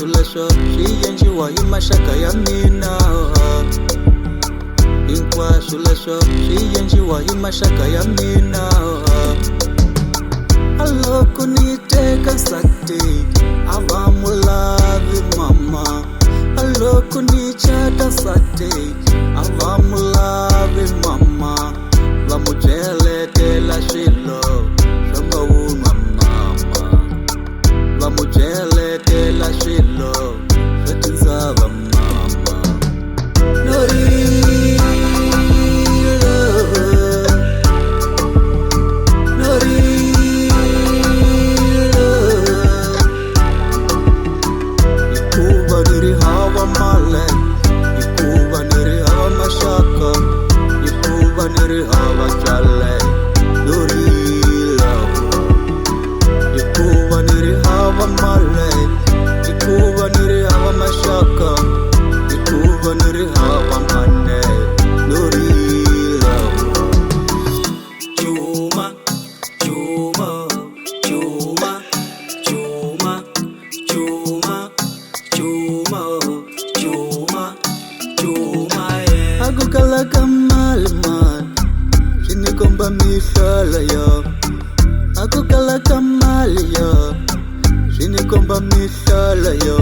hinkwaswo leswo swi endliwa hi maxaka ya mina. Hinkwaswo leswo swi endliwa hi maxaka ya mina. Loko ni teka nsati a va mulavi mama. Loko ni chata nsati a va mulavi mama. Va mu cheletela swilo swa mavunwa mama. Va mu cheletela swilo swa tindzava mama. Akukala kamali man, shini komba mishala yo. Akukala kamali yo, shini komba mishala yo.